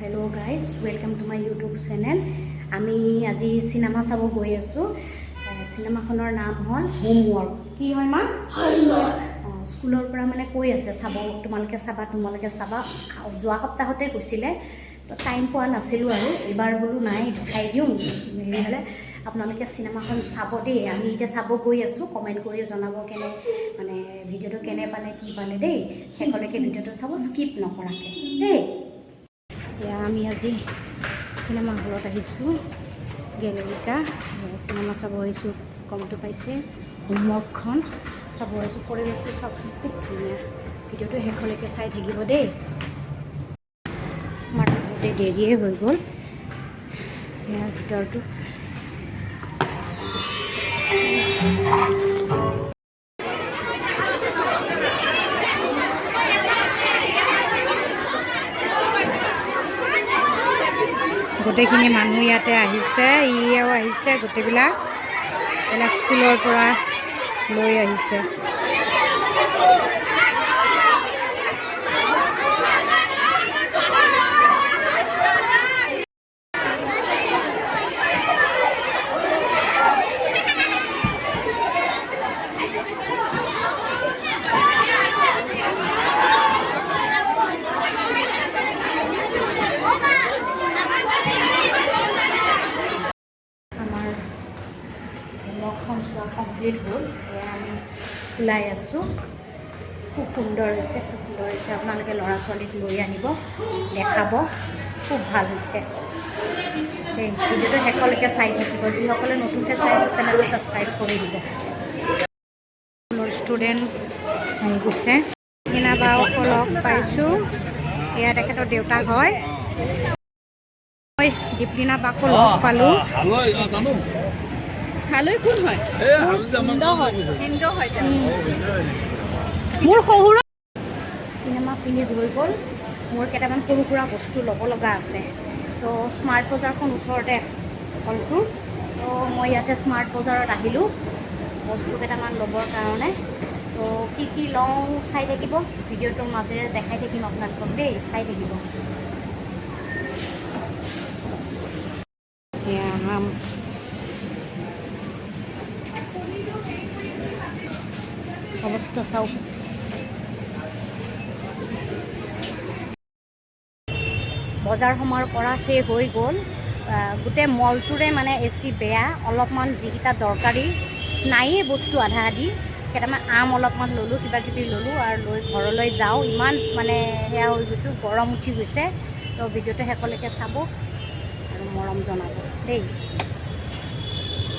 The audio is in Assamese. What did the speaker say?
Hello' guys, welcome to my YouTube channel. আমি আজি চিনেমা চাব গৈ আছোঁ। চিনেমাখনৰ নাম হ'ল হোমৱৰ্ক। কি হয় মা? হোমৱৰ্ক। স্কুলৰ পৰা মানে কৈ আছে চাব, তোমালোকে চাবা। যোৱা সপ্তাহতে কৈছিলে, তো টাইম পোৱা নাছিলোঁ আৰু এইবাৰ বোলো নাই দেখাই দিওঁ। হেৰি হ'লে আপোনালোকে চিনেমাখন চাব দেই। আমি এতিয়া চাব গৈ আছোঁ। কমেণ্ট কৰি জনাব মানে ভিডিঅ'টো কেনে পালে, কি পালে দেই। শেষলৈকে ভিডিঅ'টো চাব, স্কিপ নকৰাকৈ দেই। এতিয়া আমি আজি চিনেমা হলত আহিছোঁ, গেলেৰিকা চিনেমা চাব আহিছোঁ। গমটো পাইছে, হোমৱৰ্কখন চাব আহিছোঁ। পৰিৱেশটো চাওকচোন, খুব ধুনীয়া। ভিডিঅ'টো শেষলৈকে চাই থাকিব দেই। আমাৰ গোটেই দেৰিয়ে হৈ গ'ল। ইয়াৰ ভিতৰটো গোটেইখিনি মানুহ ইয়াতে আহিছে, ইয়েও আহিছে, গোটেইবিলাক স্কুলৰ পৰা লৈ আহিছে। হোমৱৰ্কখন চোৱা কমপ্লিট হ'ল। এয়া আমি ওলাই আছোঁ। খুব সুন্দৰ হৈছে, আপোনালোকে ল'ৰা ছোৱালীক লৈ আনিব, দেখাব, খুব ভাল হৈছে। এই ভিডিঅ'টো শেষলৈকে চাই থাকিব। যিসকলে নতুনকৈ চাই আছে চেনেলটো ছাবস্ক্ৰাইব কৰি দিব। ষ্টুডেণ্ট আহি গৈছে। সিদিনা বাও লগ পাইছোঁ, এয়া তেখেতৰ দেউতাক হয়। মই দীপলিনা বাকো লগ পালোঁ। হালৈ কোন হয়? মোৰ শহুৰ। চিনেমা ফিনিছ হৈ গ'ল। মোৰ কেইটামান সৰু সুৰা বস্তু ল'ব লগা আছে। তো স্মাৰ্ট বজাৰখন ওচৰতে হলটো, তো মই ইয়াতে স্মাৰ্ট বজাৰত আহিলোঁ বস্তু কেইটামান ল'বৰ কাৰণে। তো কি লওঁ চাই থাকিব, ভিডিঅ'টোৰ মাজেৰে দেখাই থাকিম আপোনালোকক দেই, চাই থাকিব। অৱস্থা চাওক। বজাৰ সমাৰ কৰা শেষ হৈ গ'ল। গোটেই মলটোৰে মানে AC বেয়া। অলপমান যিকেইটা দৰকাৰী নায়েই বস্তু আধা আধি। কেইটামান আম অলপমান ল'লোঁ, কিবাকিবি ল'লোঁ আৰু লৈ ঘৰলৈ যাওঁ। ইমান মানে সেয়া হৈ গৈছোঁ, গৰম উঠি গৈছে। তো ভিডিঅ'টো শেষলৈকে চাব আৰু মৰম জনাব দেই।